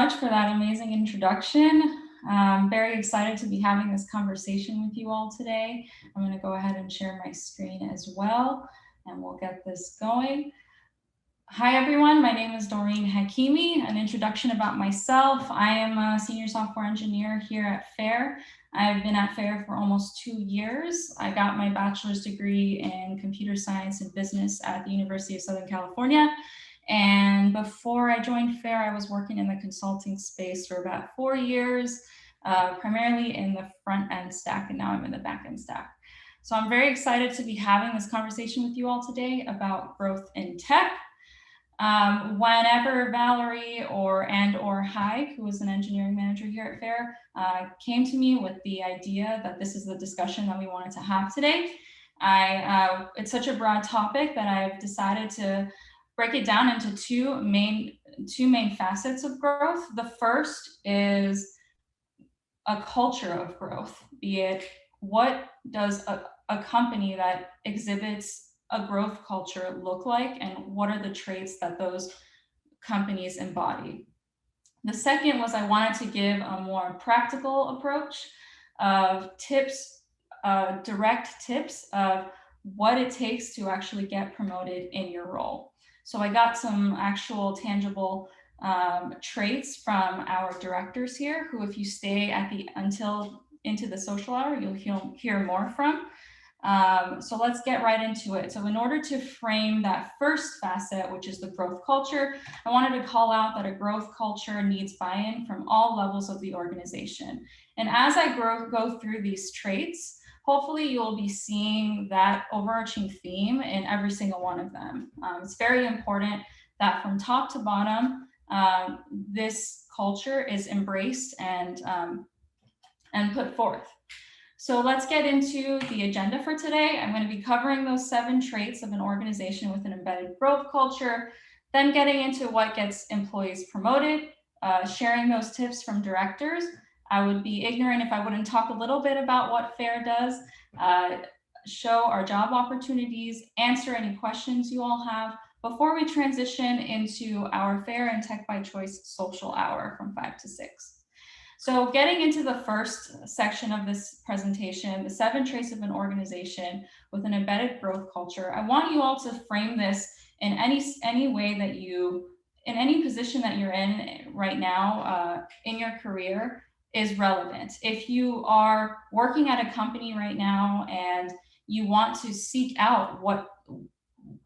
much for that amazing introduction. I'm very excited to be having this conversation with you all today. I'm going to go ahead and share my screen as well, and we'll get this going. Hi, everyone. My name is Doreen Hakimi. An introduction about myself. I am a senior software engineer here at FAIR. I've been at FAIR for almost 2 years. I got my bachelor's degree in computer science and business at the University of Southern California. And before I joined FAIR, I was working in the consulting space for about 4 years, primarily in the front end stack, and now I'm in the back end stack. So I'm very excited to be having this conversation with you all today about growth in tech. Whenever Valerie or Hai, who is an engineering manager here at FAIR, came to me with the idea that this is the discussion that we wanted to have today, it's such a broad topic that I've decided to break it down into two main facets of growth. The first is a culture of growth, be it what does a company that exhibits a growth culture look like, and what are the traits that those companies embody. The second was I wanted to give a more practical approach of tips, direct tips of what it takes to actually get promoted in your role. So I got some actual tangible traits from our directors here, who, if you stay into the social hour, you'll hear more from. So let's get right into it. So in order to frame that first facet, which is the growth culture, I wanted to call out that a growth culture needs buy-in from all levels of the organization. And as I go through these traits, hopefully you'll be seeing that overarching theme in every single one of them. It's very important that from top to bottom, this culture is embraced and put forth. So let's get into the agenda for today. I'm going to be covering those 7 traits of an organization with an embedded growth culture, then getting into what gets employees promoted, sharing those tips from directors. I would be ignorant if I wouldn't talk a little bit about what FAIR does, show our job opportunities, answer any questions you all have before we transition into our FAIR and Tech by Choice social hour from 5 to 6. So getting into the first section of this presentation, the 7 traits of an organization with an embedded growth culture, I want you all to frame this in any way that in any position that you're in right now in your career is relevant. If you are working at a company right now and you want to seek out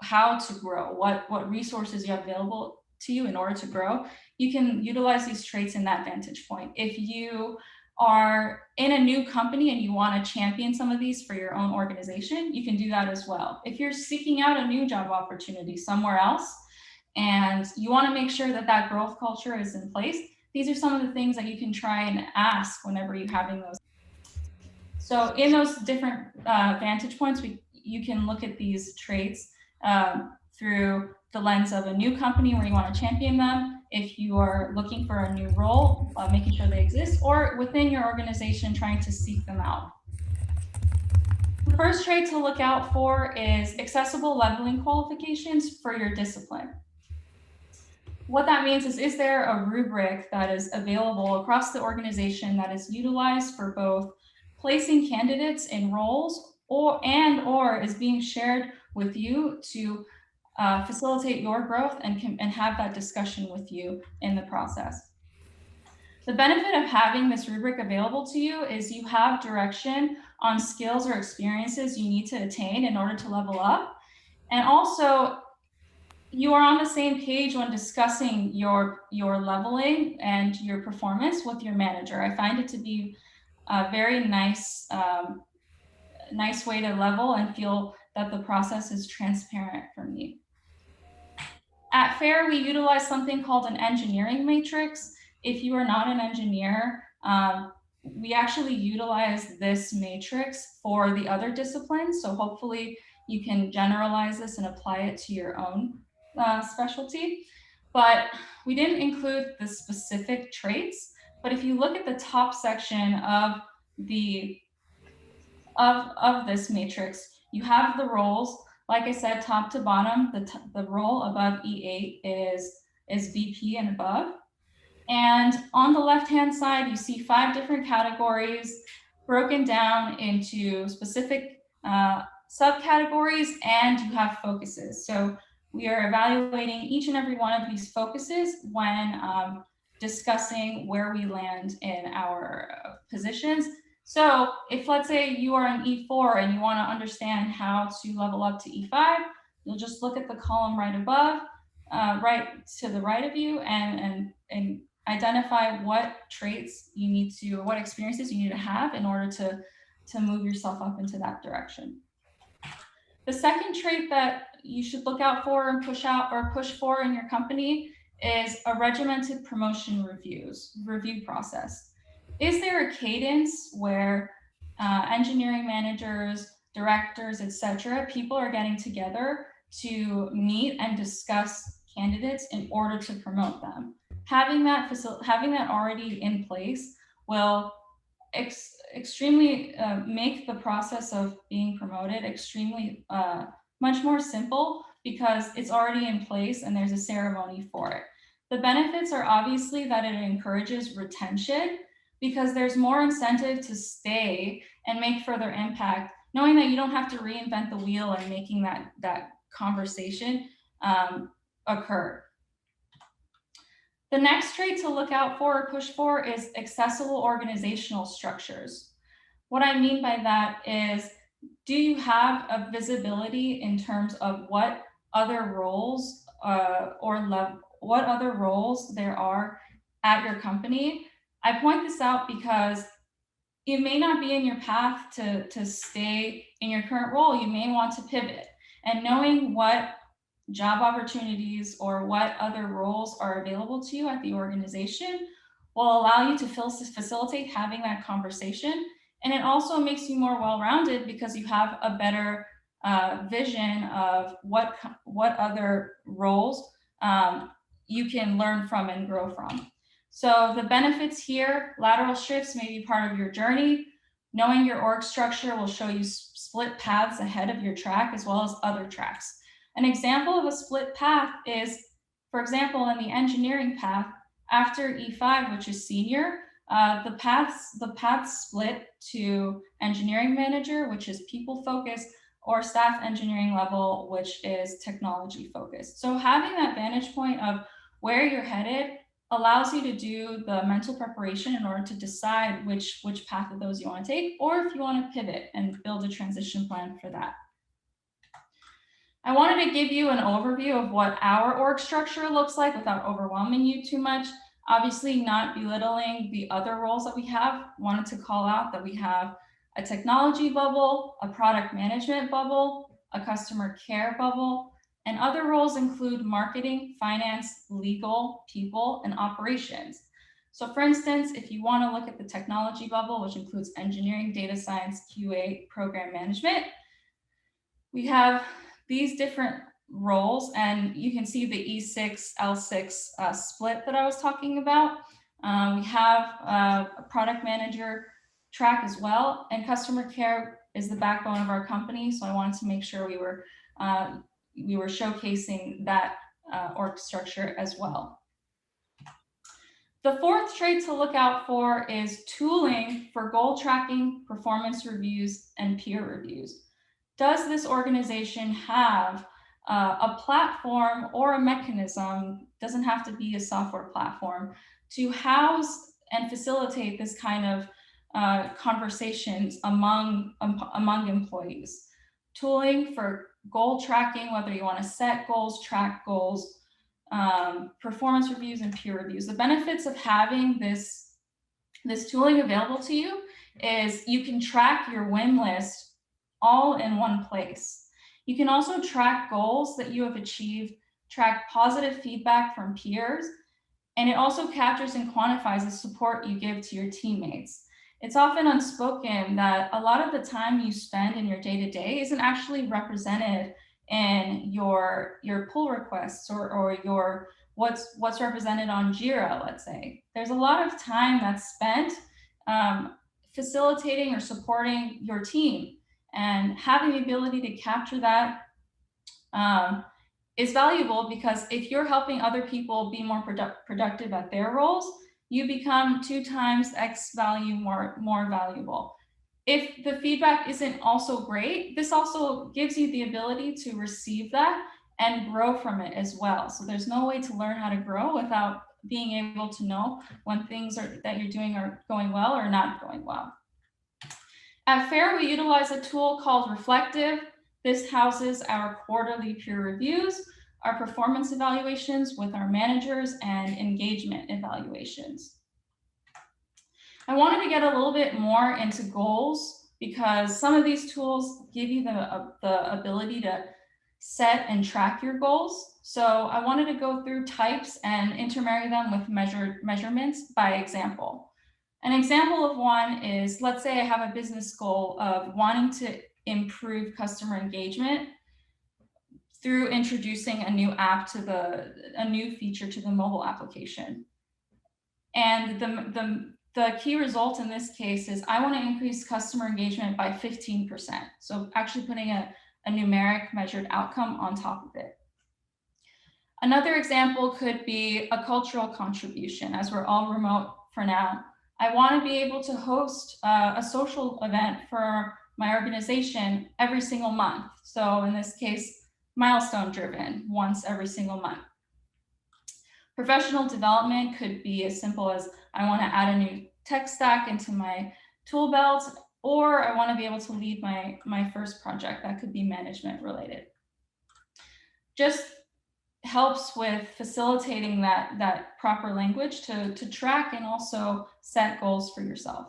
how to grow, what resources you have available to you in order to grow, you can utilize these traits in that vantage point. If you are in a new company and you want to champion some of these for your own organization, you can do that as well. If you're seeking out a new job opportunity somewhere else and you want to make sure that that growth culture is in place, these are some of the things that you can try and ask whenever you're having those. So in those different vantage points, you can look at these traits through the lens of a new company where you want to champion them. If you are looking for a new role, making sure they exist, or within your organization, trying to seek them out. The first trait to look out for is accessible leveling qualifications for your discipline. What that means is there a rubric that is available across the organization that is utilized for both placing candidates in roles or is being shared with you to facilitate your growth and have that discussion with you in the process. The benefit of having this rubric available to you is you have direction on skills or experiences you need to attain in order to level up. And also, you are on the same page when discussing your leveling and your performance with your manager. I find it to be a very nice way to level and feel that the process is transparent for me. At FAIR, we utilize something called an engineering matrix. If you are not an engineer, we actually utilize this matrix for the other disciplines. So hopefully you can generalize this and apply it to your own specialty. But we didn't include the specific traits. But if you look at the top section of this matrix, you have the roles. Like I said, top to bottom, the role above E8 is VP and above. And on the left-hand side, you see 5 different categories broken down into specific subcategories, and you have focuses. So we are evaluating each and every one of these focuses when discussing where we land in our positions. So if, let's say, you are an E4 and you want to understand how to level up to E5, you'll just look at the column right above, right to the right of you, and identify what traits you need to, or what experiences you need to have in order to move yourself up into that direction. The second trait that you should look out for and push for in your company is a regimented promotion review process. Is there a cadence where engineering managers, directors, etc., people are getting together to meet and discuss candidates in order to promote them? Having that already in place will extremely make the process of being promoted extremely much more simple, because it's already in place and there's a ceremony for it. The benefits are obviously that it encourages retention, because there's more incentive to stay and make further impact, knowing that you don't have to reinvent the wheel and making that conversation occur. The next trait to look out for or push for is accessible organizational structures. What I mean by that is, do you have a visibility in terms of what other roles what other roles there are at your company? I point this out because it may not be in your path to stay in your current role. You may want to pivot, and knowing what job opportunities or what other roles are available to you at the organization will allow you to facilitate having that conversation. And it also makes you more well-rounded, because you have a better vision of what other roles you can learn from and grow from. So the benefits here: lateral shifts may be part of your journey. Knowing your org structure will show you split paths ahead of your track, as well as other tracks. An example of a split path is, for example, in the engineering path, after E5, which is senior, the paths split to engineering manager, which is people focused, or staff engineering level, which is technology focused. So having that vantage point of where you're headed allows you to do the mental preparation in order to decide which path of those you want to take, or if you want to pivot and build a transition plan for that. I wanted to give you an overview of what our org structure looks like without overwhelming you too much. Obviously, not belittling the other roles that we have. Wanted to call out that we have a technology bubble, a product management bubble, a customer care bubble, and other roles include marketing, finance, legal, people, and operations. So for instance, if you want to look at the technology bubble, which includes engineering, data science, QA, program management, we have these different roles, and you can see the E6, L6 split that I was talking about. We have a product manager track as well, and customer care is the backbone of our company. So I wanted to make sure we were showcasing that org structure as well. The fourth trait to look out for is tooling for goal tracking, performance reviews, and peer reviews. Does this organization have a platform or a mechanism, doesn't have to be a software platform, to house and facilitate this kind of conversations among employees? Tooling for goal tracking, whether you want to set goals, track goals, performance reviews, and peer reviews. The benefits of having this tooling available to you is you can track your win list all in one place. You can also track goals that you have achieved, track positive feedback from peers, and it also captures and quantifies the support you give to your teammates. It's often unspoken that a lot of the time you spend in your day-to-day isn't actually represented in your pull requests or your what's represented on Jira, let's say. There's a lot of time that's spent facilitating or supporting your team. And having the ability to capture that is valuable because if you're helping other people be more productive at their roles, you become 2 times X value more valuable. If the feedback isn't also great, this also gives you the ability to receive that and grow from it as well. So there's no way to learn how to grow without being able to know when things that you're doing are going well or not going well. At FAIR, we utilize a tool called Reflective. This houses our quarterly peer reviews, our performance evaluations with our managers, and engagement evaluations. I wanted to get a little bit more into goals because some of these tools give you the ability to set and track your goals. So I wanted to go through types and intermarry them with measurements by example. An example of one is, let's say I have a business goal of wanting to improve customer engagement through introducing a new app to a new feature to the mobile application. And the key result in this case is I want to increase customer engagement by 15%. So actually putting a numeric measured outcome on top of it. Another example could be a cultural contribution. As we're all remote for now, I want to be able to host a social event for my organization every single month. So in this case, milestone driven, once every single month. Professional development could be as simple as I want to add a new tech stack into my tool belt, or I want to be able to lead my first project. That could be management related. Just helps with facilitating that proper language to track and also set goals for yourself.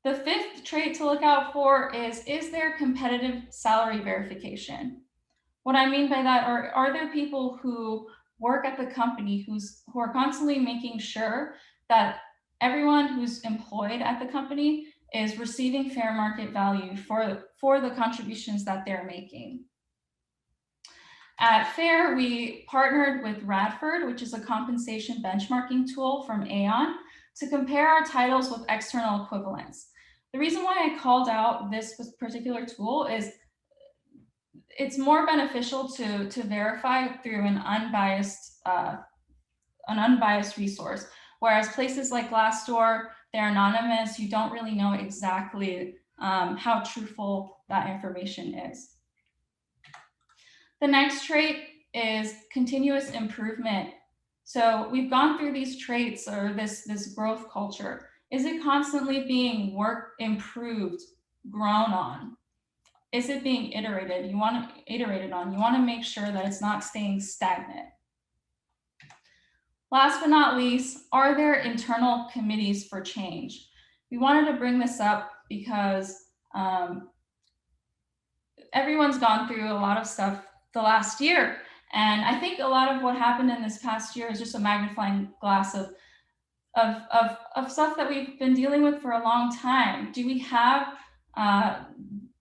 The fifth trait to look out for is there competitive salary verification? What I mean by that are there people who work at the company who are constantly making sure that everyone who's employed at the company is receiving fair market value for the contributions that they're making. At FAIR, we partnered with Radford, which is a compensation benchmarking tool from Aon, to compare our titles with external equivalents. The reason why I called out this particular tool is it's more beneficial to verify through an unbiased resource. Whereas places like Glassdoor, they're anonymous. You don't really know exactly how truthful that information is. The next trait is continuous improvement. So we've gone through these traits or this growth culture. Is it constantly being improved, grown on? Is it being iterated? You want to make sure that it's not staying stagnant. Last but not least, are there internal committees for change? We wanted to bring this up because everyone's gone through a lot of stuff the last year. And I think a lot of what happened in this past year is just a magnifying glass of stuff that we've been dealing with for a long time. Do we have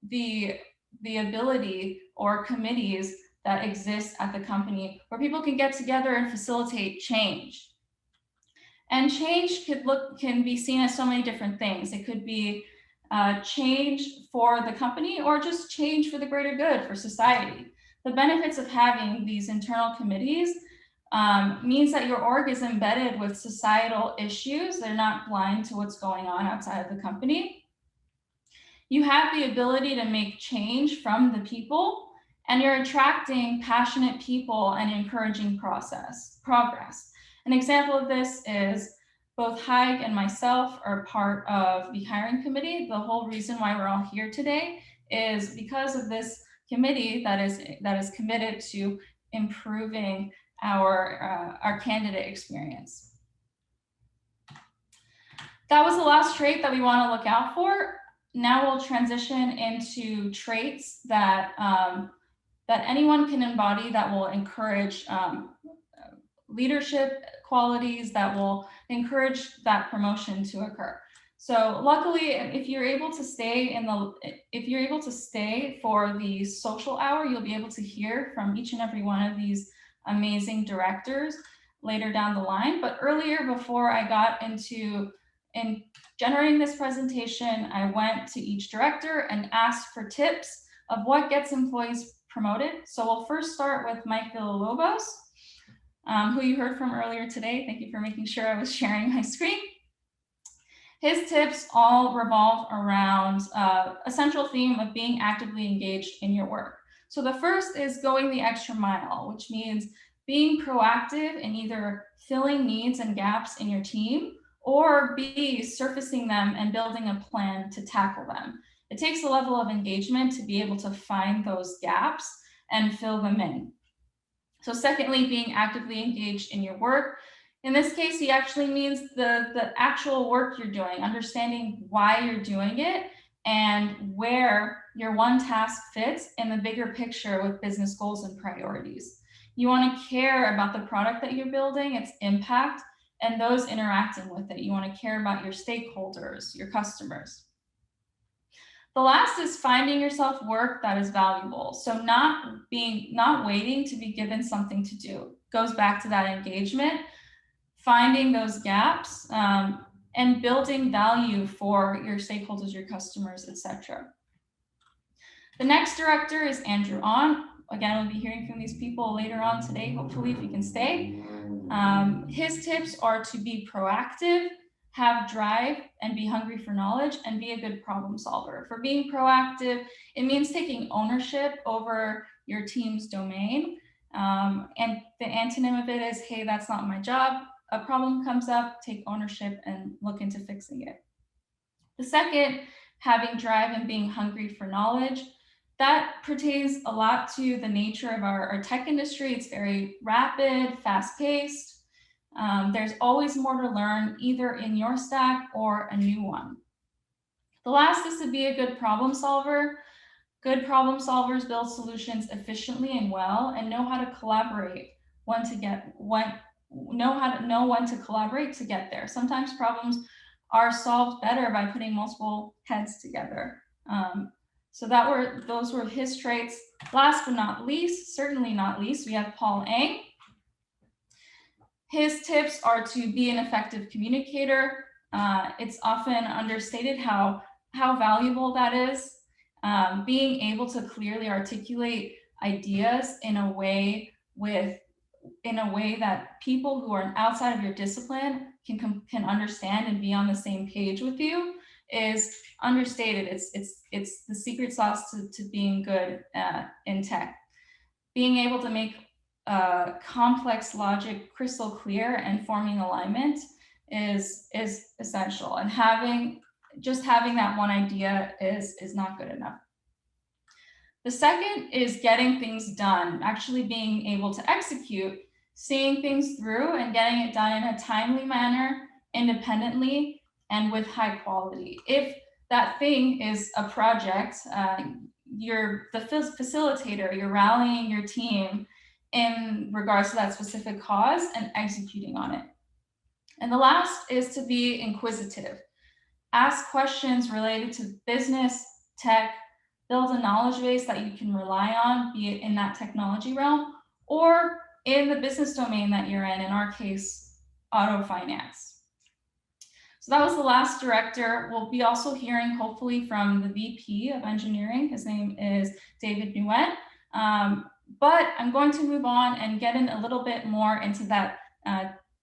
the ability or committees that exist at the company where people can get together and facilitate change? And change can be seen as so many different things. It could be change for the company or just change for the greater good for society. The benefits of having these internal committees means that your org is embedded with societal issues. They're not blind to what's going on outside of the company. You have the ability to make change from the people, and you're attracting passionate people and encouraging progress. An example of this is both Haig and myself are part of the hiring committee. The whole reason why we're all here today is because of this committee that is committed to improving our candidate experience. That was the last trait that we want to look out for. Now we'll transition into traits that anyone can embody that will encourage leadership qualities, that will encourage that promotion to occur. So luckily, if you're able to stay for the social hour, you'll be able to hear from each and every one of these amazing directors later down the line. But earlier, before I got into generating this presentation, I went to each director and asked for tips of what gets employees promoted. So we'll first start with Mike Villalobos, who you heard from earlier today. Thank you for making sure I was sharing my screen. His tips all revolve around a central theme of being actively engaged in your work. So the first is going the extra mile, which means being proactive in either filling needs and gaps in your team, or B, surfacing them and building a plan to tackle them. It takes a level of engagement to be able to find those gaps and fill them in. So secondly, being actively engaged in your work. In this case, he actually means the actual work you're doing, understanding why you're doing it and where your one task fits in the bigger picture with business goals and priorities. You want to care about the product that you're building, its impact, and those interacting with it. You want to care about your stakeholders, your customers. The last is finding yourself work that is valuable. So not waiting to be given something to do. Goes back to that engagement, finding those gaps, and building value for your stakeholders, your customers, etc. The next director is Andrew On. Again, we'll be hearing from these people later on today, hopefully, if you can stay. His tips are to be proactive, have drive, and be hungry for knowledge, and be a good problem solver. For being proactive, it means taking ownership over your team's domain. And the antonym of it is, hey, that's not my job. A problem comes up, take ownership and look into fixing it. The second, having drive and being hungry for knowledge. That pertains a lot to the nature of our tech industry. It's very rapid, fast-paced. There's always more to learn, either in your stack or a new one. The last is to be a good problem solver. Good problem solvers build solutions efficiently and well, and know how to collaborate know when to collaborate to get there. Sometimes problems are solved better by putting multiple heads together. So those were his traits. Last but not least, certainly not least, we have Paul Eng. His tips are to be an effective communicator. It's often understated how valuable that is. Being able to clearly articulate ideas in a way that people who are outside of your discipline can understand and be on the same page with you is understated. It's the secret sauce to being good in tech. Being able to make complex logic crystal clear and forming alignment is essential. And having that one idea is not good enough. The second is getting things done, actually being able to execute, seeing things through and getting it done in a timely manner, independently, and with high quality. If that thing is a project, you're the facilitator, you're rallying your team in regards to that specific cause and executing on it. And the last is to be inquisitive. Ask questions related to business, tech, build a knowledge base that you can rely on, be it in that technology realm or in the business domain that you're in our case, auto finance. So that was the last director. We'll be also hearing hopefully from the VP of engineering. His name is David Nguyen. But I'm going to move on and get in a little bit more into that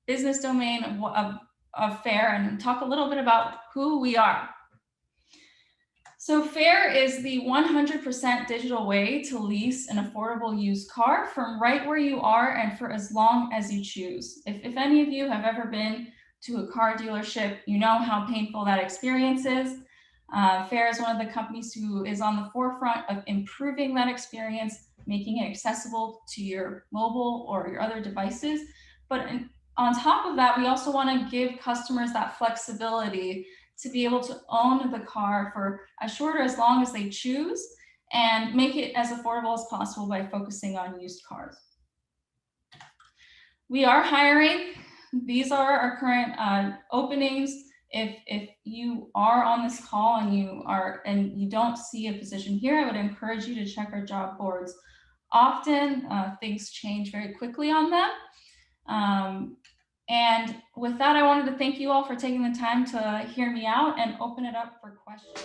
business domain of FAIR and talk a little bit about who we are. So FAIR is the 100% digital way to lease an affordable used car from right where you are and for as long as you choose. If any of you have ever been to a car dealership, you know how painful that experience is. FAIR is one of the companies who is on the forefront of improving that experience, making it accessible to your mobile or your other devices. But on top of that, we also want to give customers that flexibility to be able to own the car for as short or as long as they choose and make it as affordable as possible by focusing on used cars. We are hiring. These are our current openings. If you are on this call and you don't see a position here, I would encourage you to check our job boards. Often things change very quickly on them. And with that, I wanted to thank you all for taking the time to hear me out and open it up for questions.